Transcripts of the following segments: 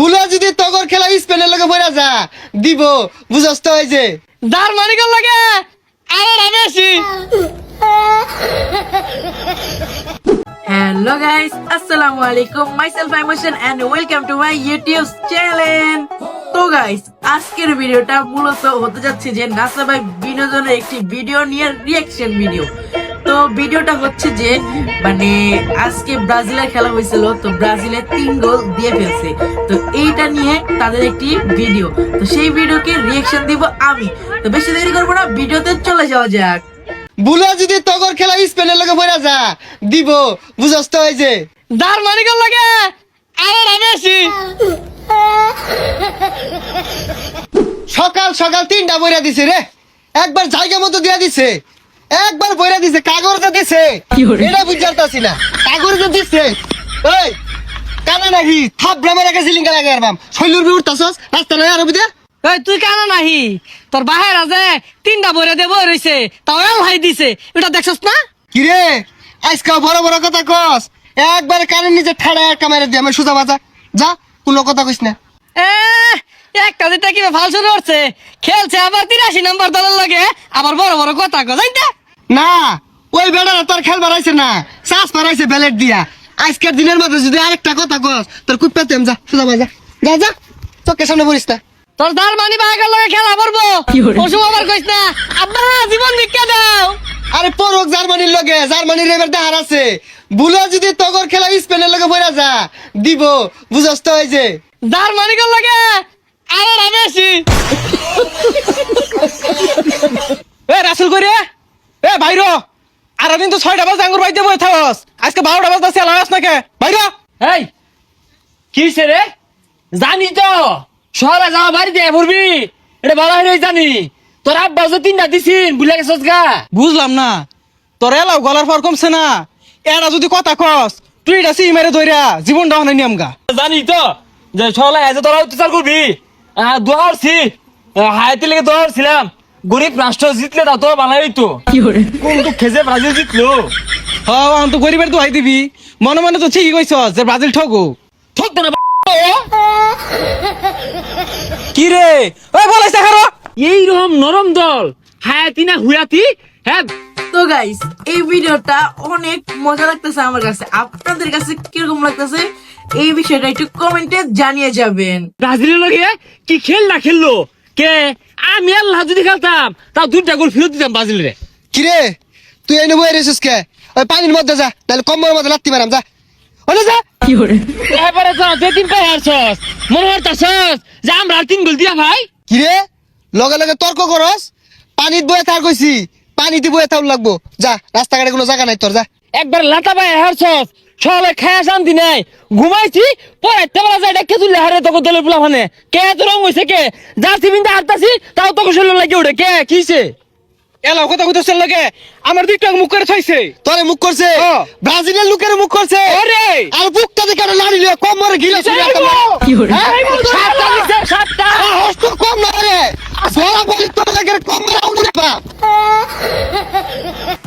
বুলা যদি তগর খেলা স্পেনের লগে বইরা যা দিব বুঝস তো এই যে জার্মানির লগে আরে রামেশি। Hello guys, Assalamu alaikum. Myself Emotion and welcome to my YouTube channel. তো গাইস, আজকের ভিডিওটা মূলত হতে যাচ্ছে যে নাসা ভাই বিনোদনের একটি ভিডিও নিয়ে রিঅ্যাকশন ভিডিও। তো ভিডিওটা হচ্ছে যে মানে আজকে ব্রাজিলের খেলা হয়েছিল, তো ব্রাজিলের 3 গোল দিয়ে ফেলছে। তো এইটা নিয়ে তাদের একটি ভিডিও, তো সেই ভিডিওকে রিঅ্যাকশন দিব আমি। তো বেশি দেরি করবো না, ভিডিওতে চলে যাওয়া যাক। বুলা যদি তগর খেলা স্পেনের লগে বইরা যা দিব বুঝস তো এই যে জার্মানির লগে আরে রামেশি। সকাল সকাল 3টা বইরা দিছে রে, একবার জায়গা মতো দিয়া দিছে, একবার বইরা দিছে, কাগজে দিছে, এটা বুঝারতাছি না, কাগজে দিছে। এই কানা নাকি থাপড়া মেরে গেছে লিঙ্গা লাগে আর বাম শৈলুর বি উঠতাছস রাস্তা নয় আর বুঝে। এই তুই কেন নাহি তোর বাহের আছে 3টা বইরা দেব রইছে, তাও ভাই দিছে, এটা দেখছস না? কি রে আজকে বড় বড় কথা কস, একবার কানের নিচে ঠাড়া একটা মেরে দিয়ে আমি সোজা বাজা যা, কোনো কথা কইস না। এ একটা যেটা কি ভাল শুরু করছে, খেলছে আবার 83 নম্বর দলের লাগে, আবার বড় বড় কথা কয় জানতে না ওই বেড়ারা তোর খেল বাড়াইছে না, শ্বাস বাড়াইছে ব্যালেট দিয়া। আজকের দিনের মধ্যে যদি আরেকটা কথা কস তোর কুপ্পাতেম যা সোজা বাজা যা যা, চোখের সামনে পড়িস না। তোর জার্মানি বাহের লাগে খেলা করবো, ওসব আবার কইস না আব্বা জীবন ভিক্ষা দাও। আরে পরক জার্মানির লগে, জার্মানির এবার দেহার আছে। বুলা যদি তগর খেলা স্পেনের লগে বইরা যা দিব বুঝস তো এই যে জার্মানির লাগে আরে রামেশি। এ রাসেল কইরে এ ভাইরো আর দিন তো 6টা বাজে আঙ্গুর বাইতে বই থাকস, আজকে 12টা বাজে সেলা আস নাকে ভাইরো। এই কিসে রে জানি তো সরা যাওয়া বাড়িতে পড়বি, এটা বলা হয়ে জানি তোর আব্বা যে 3টা দিছিন বুঝলে গেছস গা। বুঝলাম না তোর এলাও গলার পর কমছে না, এরা যদি কথা কস তুই এটা সি মেরে ধইরা জীবনটা হনে নিয়ম গা। জানি তো যে সলা এসে তোরা অত্যাচার করবি, দোয়ারছি হাইতে লেগে দোয়ারছিলাম, গরিব রাষ্ট্র জিতলে তা তো বালাই হইতো, কিন্তু খেজে ব্রাজিল জিতলো। হ্যাঁ আমি তো গরিবের দোহাই দিবি, মনে মনে তো ঠিকই কইছস যে ব্রাজিল ঠকো। ঠক না কি রে ওই বলাইছে খারো এইরকম নরম দল হায়াতি না হুয়াতি। হ্যাঁ তো গাইস, এই ভিডিওটা অনেক মজা লাগতেছে আমার কাছে, আপনাদের কাছে কিরকম লাগতেছে এই বিষয়টা একটু কমেন্টে জানিয়ে যাবেন। ব্রাজিলের লগে কি খেল না খেললো কে, আমি আল্লাহ যদি খেলতাম তাও 2টা গোল ফেরত দিতাম ব্রাজিলের। কি রে তুই এনে বই রেছিস কে? ওই পানির মধ্যে যা, তাহলে কম্বলের মধ্যে লাত্তি মারাম যা, ওলে যা। এবারে তো 3 পাই হারছস, মনে হরতাছস যে আমরা 3 গোল দিয়া ভাই। কি রে লগে লগে তর্ক করস, পানিত বয়ে থাক কইছি, পানিতে বয়ে থাক লাগবো যা, রাস্তাঘাটে কোনো জায়গা নাই তোর যা। একবার লাতা পাই হারছস, সবাই খায়া শান্তি নাই, ঘুমাইছি পরে তেবলা যায় ডেকে তুললে হারে তোকে দলে পুলা মানে কে এত রং হইছে কে, জার্সি বিনতে হারতাছি তাও তোকে শরীর লাগে ওঠে কে কিছে। এলাও কথা কইতেছ লাগে আমার দুইটা মুখ করে থইছে। তোরে মুখ করছে হ্যাঁ। ব্রাজিলের লোকের মুখ করছে, ওরে আর বুকটা দেখে লাড়ি লিয়ে কোমরে গিলা ছুরি একটা মার। সাতটা দিছে, সাতটা। হস্ত কম না রে, বলা বলি তোর লাগে কম না উড়ে পা।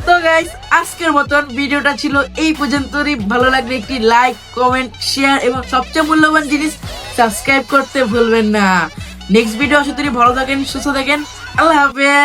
তো গাইস, আজকের মতন ভিডিওটা ছিল এই পর্যন্তই। ভালো লাগলে একটি লাইক, কমেন্ট, শেয়ার এবং সবচেয়ে মূল্যবান জিনিস সাবস্ক্রাইব করতে ভুলবেন না। নেক্সট ভিডিও আসলে ভালো থাকেন, সুস্থ থাকেন, আল্লাহ হাফেজ।